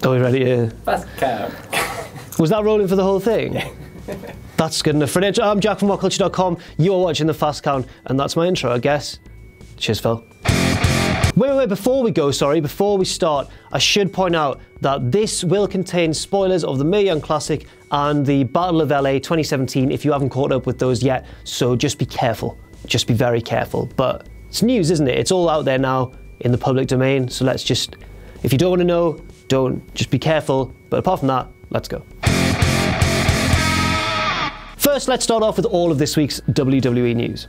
Are we ready to... Fast count. Was that rolling for the whole thing? Yeah. That's good enough for an intro. I'm Jack from WhatCulture.com. You're watching the Fast Count, and that's my intro, I guess. Cheers, Phil. Wait, before we start, I should point out that this will contain spoilers of the Mae Young Classic and the Battle of LA 2017 if you haven't caught up with those yet, so just be careful. Just be very careful. But it's news, isn't it? It's all out there now in the public domain, so let's just, if you don't want to know, don't, just be careful. But apart from that, let's go. First, let's start off with all of this week's WWE news.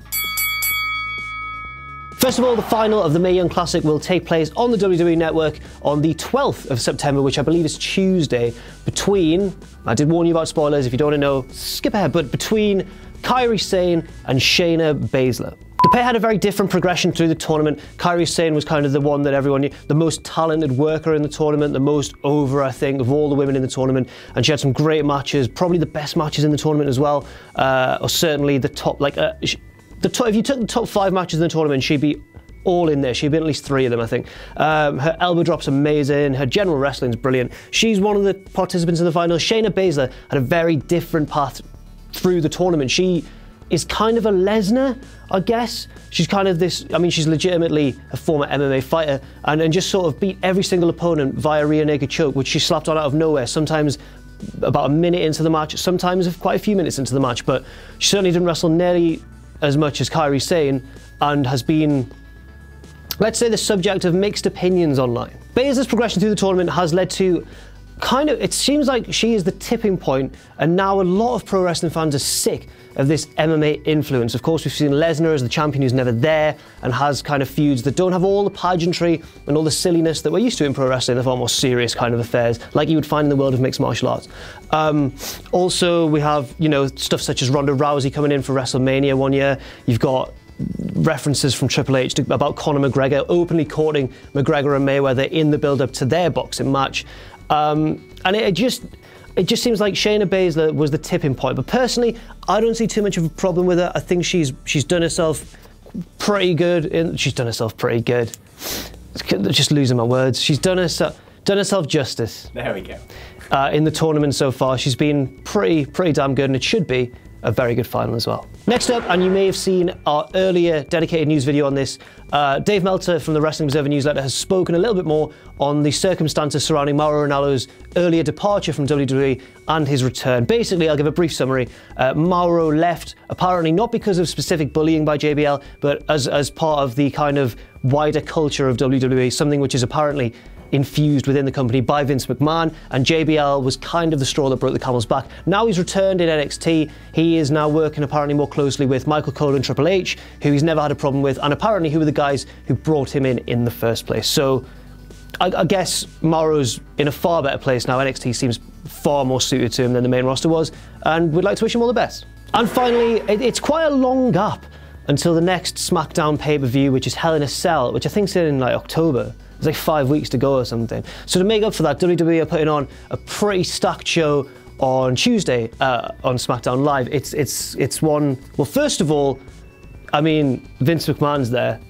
First of all, the final of the Mae Young Classic will take place on the WWE Network on the 12th of September, which I believe is Tuesday, between, I did warn you about spoilers, if you don't want to know, skip ahead, but between Kairi Sane and Shayna Baszler. The pair had a very different progression through the tournament. Kairi Sane was kind of the one that everyone knew, the most talented worker in the tournament, the most over, I think, of all the women in the tournament. And she had some great matches, probably the best matches in the tournament as well, or certainly the top, like, if you took the top 5 matches in the tournament, she'd be all in there. She'd be in at least 3 of them, I think. Her elbow drop's amazing. Her general wrestling's brilliant. She's one of the participants in the final. Shayna Baszler had a very different path through the tournament. She is kind of a Lesnar, I guess. She's kind of this, I mean, she's legitimately a former MMA fighter and just sort of beat every single opponent via rear naked choke, which she slapped on out of nowhere, sometimes about a minute into the match, sometimes quite a few minutes into the match, but she certainly didn't wrestle nearly as much as Kairi Sane and has been, let's say, the subject of mixed opinions online. Baszler's progression through the tournament has led to kind of, it seems like she is the tipping point, and now a lot of pro wrestling fans are sick of this MMA influence. Of course, we've seen Lesnar as the champion who's never there and has kind of feuds that don't have all the pageantry and all the silliness that we're used to in pro wrestling, the far more serious kind of affairs, like you would find in the world of mixed martial arts. Also, we have, you know, stuff such as Ronda Rousey coming in for WrestleMania one year. You've got references from Triple H about Conor McGregor openly courting McGregor and Mayweather in the build-up to their boxing match. And it just seems like Shayna Baszler was the tipping point. But personally, I don't see too much of a problem with her. I think she's done herself pretty good. She's done herself pretty good. Just losing my words. She's done herself justice. There we go. In the tournament so far, she's been pretty damn good, and it should be a very good final as well. Next up, and you may have seen our earlier dedicated news video on this, Dave Meltzer from the Wrestling Observer newsletter has spoken a little bit more on the circumstances surrounding Mauro Ranallo's earlier departure from WWE and his return. Basically, I'll give a brief summary. Mauro left, apparently not because of specific bullying by JBL, but as part of the kind of wider culture of WWE, something which is apparently infused within the company by Vince McMahon, and JBL was kind of the straw that broke the camel's back. Now he's returned in NXT. He is now working apparently more closely with Michael Cole and Triple H, who he's never had a problem with, and apparently who were the guys who brought him in the first place. So I guess Mauro's in a far better place now. NXT seems far more suited to him than the main roster was, and we'd like to wish him all the best. And finally, it's quite a long gap until the next SmackDown pay-per-view, which is Hell in a Cell, which I think's in like October. There's like 5 weeks to go or something. So to make up for that, WWE are putting on a pretty stacked show on Tuesday on SmackDown Live. It's one, well, first of all, I mean, Vince McMahon's there.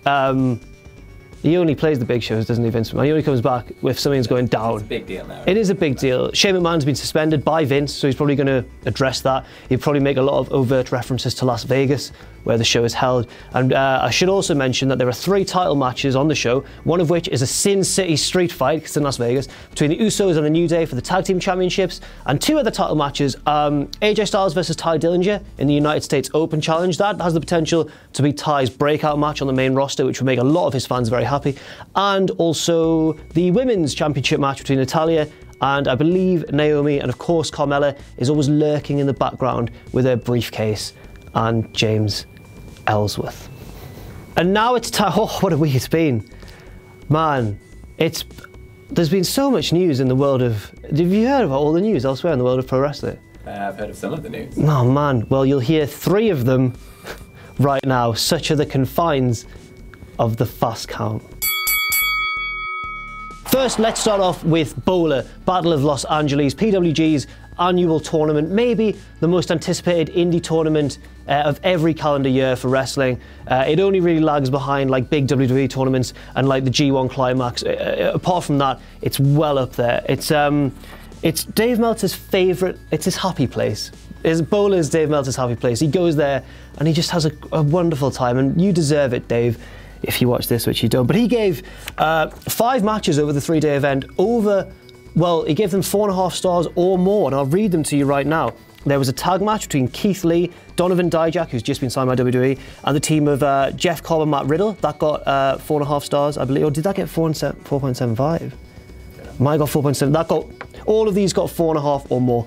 He only plays the big shows, doesn't he, Vince McMahon? He only comes back if something's going down. It's a big deal now. It is a big deal. Shane McMahon's been suspended by Vince, so he's probably going to address that. He'll probably make a lot of overt references to Las Vegas, where the show is held. And I should also mention that there are 3 title matches on the show, one of which is a Sin City street fight, because it's in Las Vegas, between the Usos and the New Day for the Tag Team Championships, and 2 other title matches, AJ Styles versus Ty Dillinger in the United States Open Challenge. That has the potential to be Ty's breakout match on the main roster, which will make a lot of his fans very happy. And also the Women's Championship match between Natalya and I believe Naomi, and of course Carmella is always lurking in the background with her briefcase, and James Ellsworth. And now it's time, oh, what a week it's been. Man, there's been so much news in the world of, have you heard about all the news elsewhere in the world of pro wrestling? I've heard of some of the news. Oh man, well you'll hear 3 of them right now. Such are the confines of the Fast Count. First, let's start off with Bowler, Battle of Los Angeles, PWG's annual tournament, maybe the most anticipated indie tournament of every calendar year for wrestling. It only really lags behind like big WWE tournaments and like the G1 Climax. Apart from that, it's well up there. It's Dave Meltzer's favourite, it's his happy place. Bowler's Dave Meltzer's happy place. He goes there and he just has a wonderful time, and you deserve it, Dave, if you watch this, which you don't. But he gave 5 matches over the 3-day event well, he gave them 4.5 stars or more, and I'll read them to you right now. There was a tag match between Keith Lee, Donovan Dijak, who's just been signed by WWE, and the team of Jeff Cobb and Matt Riddle. That got 4.5 stars, I believe. Or did that get 4.75? Mine got 4.7. That got, all of these got 4.5 or more.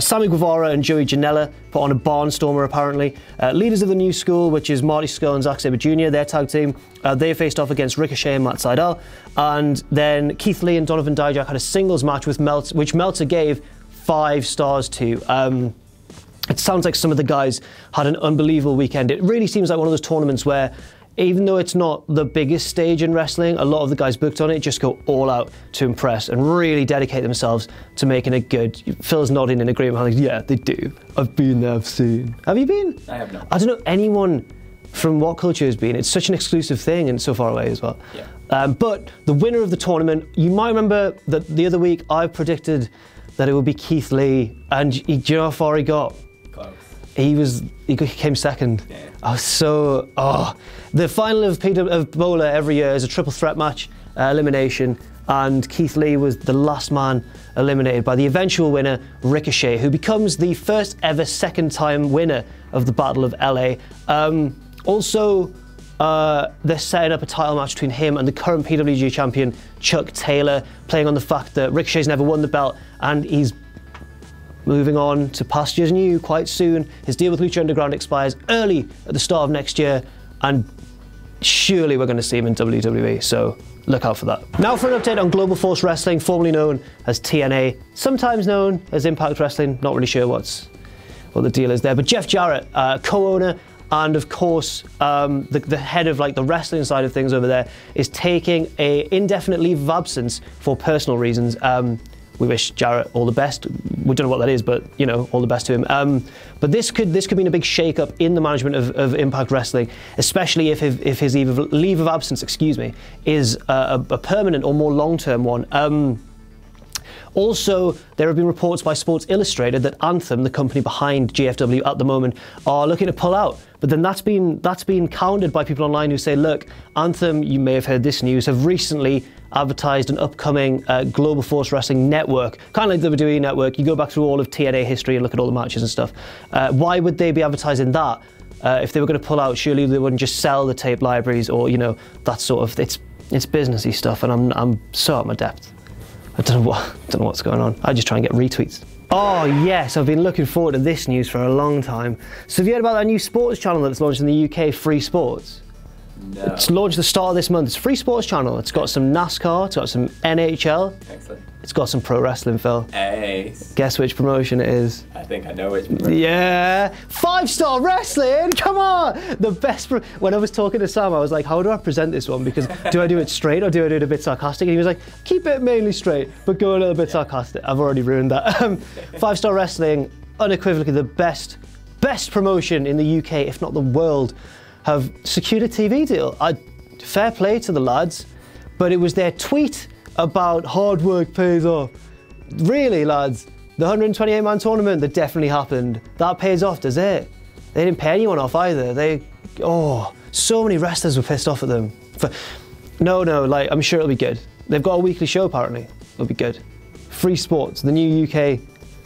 Sammy Guevara and Joey Janela put on a barnstormer, apparently. Leaders of the New School, which is Marty Scurll and Zack Sabre Jr., their tag team, they faced off against Ricochet and Matt Sydal. And then Keith Lee and Donovan Dijak had a singles match with which Meltzer gave 5 stars to. It sounds like some of the guys had an unbelievable weekend. It really seems like one of those tournaments where, even though it's not the biggest stage in wrestling, a lot of the guys booked on it just go all out to impress and really dedicate themselves to making it good. Phil's nodding in agreement. I'm like, yeah, they do. I've been there, I've seen. Have you been? I have not. I don't know anyone from WhatCulture has been. It's such an exclusive thing and so far away as well. Yeah. But the winner of the tournament, you might remember that the other week I predicted that it would be Keith Lee, and do you know how far he got? Close. He came second. Yeah. I was so, The final of Bowler every year is a triple threat match, elimination, and Keith Lee was the last man eliminated by the eventual winner, Ricochet, who becomes the first ever second-time winner of the Battle of LA. Also, they're setting up a title match between him and the current PWG champion, Chuck Taylor, playing on the fact that Ricochet's never won the belt and he's moving on to pastures new quite soon. His deal with Lucha Underground expires early at the start of next year, and surely we're going to see him in WWE, so look out for that. Now for an update on Global Force Wrestling, formerly known as TNA, sometimes known as Impact Wrestling, not really sure what the deal is there, but Jeff Jarrett, co-owner and of course the head of like the wrestling side of things over there, is taking an indefinite leave of absence for personal reasons. We wish Jarrett all the best. We don't know what that is, but you know, all the best to him. But this could mean a big shake-up in the management of Impact Wrestling, especially if his leave of absence, is a permanent or more long-term one. Also, there have been reports by Sports Illustrated that Anthem, the company behind GFW at the moment, are looking to pull out. But then that's been countered by people online who say, look, Anthem, you may have heard this news, have recently advertised an upcoming Global Force Wrestling network, kind of like the WWE network. You go back through all of TNA history and look at all the matches and stuff. Why would they be advertising that? If they were going to pull out, surely they wouldn't just sell the tape libraries or, you know, that sort of, it's businessy stuff, and I'm so out my depth. I don't know what's going on. I just try and get retweets. Oh yes, I've been looking forward to this news for a long time. So have you heard about that new sports channel that's launched in the UK, Free Sports? No. It's launched the start of this month. It's Free Sports channel. It's got some NASCAR, it's got some NHL. Excellent. It's got some pro wrestling, Phil. Ace. Guess which promotion it is? I think I know which promotion. Yeah, 5-Star Wrestling, come on! The best, when I was talking to Sam, I was like, how do I present this one? Because do I do it straight or do I do it a bit sarcastic? And he was like, keep it mainly straight, but go a little bit sarcastic. I've already ruined that. 5-Star Wrestling, unequivocally the best promotion in the UK, if not the world, have secured a TV deal. Fair play to the lads, but it was their tweet about hard work pays off. Really, lads, the 128-man tournament that definitely happened, that pays off, does it? They didn't pay anyone off either. So many wrestlers were pissed off at them. No, like, I'm sure it'll be good. They've got a weekly show, apparently. It'll be good. Free Sports, the new UK.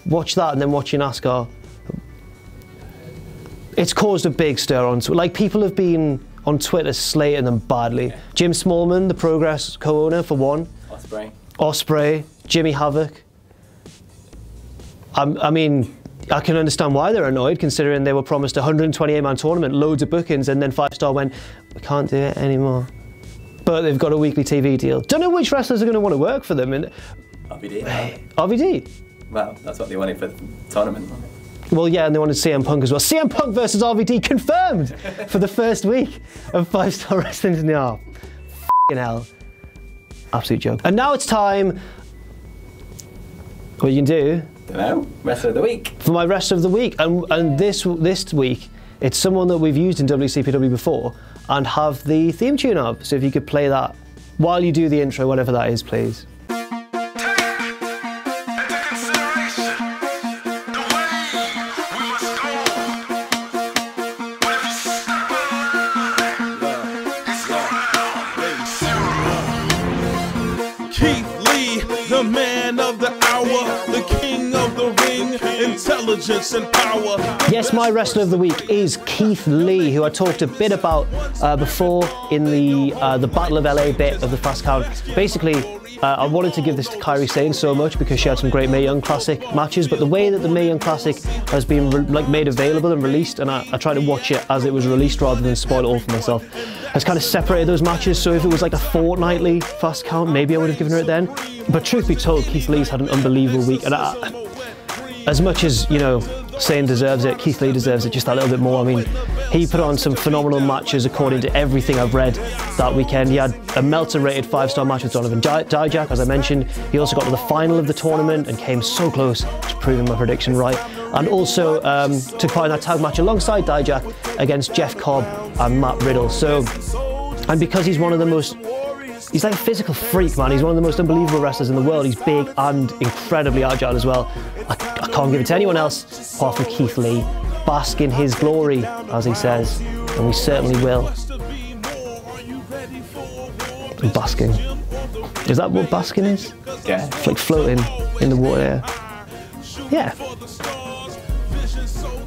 Watch that and then watch your NASCAR. It's caused a big stir on Twitter. Like, people have been on Twitter slating them badly. Yeah. Jim Smallman, the Progress co-owner, for one. Ospreay, Jimmy Havoc. I mean, I can understand why they're annoyed, considering they were promised a 128-man tournament, loads of bookings, and then 5-Star went, we can't do it anymore. But they've got a weekly TV deal. Don't know which wrestlers are going to want to work for them. RVD. RVD? Well, that's what they wanted for the tournament. Well, yeah, and they wanted CM Punk as well. CM Punk versus RVD confirmed for the first week of 5-Star Wrestling. F***ing hell. Absolute joke. And now it's time. What you can do? Don't know. Rest of the week. For my rest of the week, and this week, it's someone that we've used in WCPW before and have the theme tune up. So if you could play that while you do the intro, whatever that is, please. The man of the hour, the king of the ring, intelligence and power. Yes, my wrestler of the week is Keith Lee, who I talked a bit about before in the Battle of LA bit of the Fast Count. Basically, I wanted to give this to Kairi Sane so much because she had some great Mae Young Classic matches, but the way that the Mae Young Classic has been made available and released, and I tried to watch it as it was released rather than spoil it all for myself, has kind of separated those matches. So if it was like a fortnightly Fast Count, maybe I would have given her it then. But truth be told, Keith Lee's had an unbelievable week, and as much as, you know, Sane deserves it, Keith Lee deserves it just a little bit more. I mean, he put on some phenomenal matches according to everything I've read that weekend. He had a Meltzer-rated 5-star match with Donovan Dijak, as I mentioned. He also got to the final of the tournament and came so close to proving my prediction right. And also took part in that tag match alongside Dijak against Jeff Cobb and Matt Riddle. So, and because he's one of the most, he's like a physical freak, man. He's one of the most unbelievable wrestlers in the world. He's big and incredibly agile as well. I can't give it to anyone else apart from Keith Lee. Bask in his glory, as he says, and we certainly will. Basking. Is that what basking is? Yeah. It's like floating in the water. Yeah.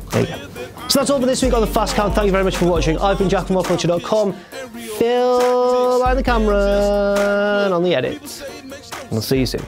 There you go. So that's all for this week on the Fast Count. Thank you very much for watching. I've been Jack from WhatCulture.com. Phil behind the camera and on the edit. And I'll see you soon.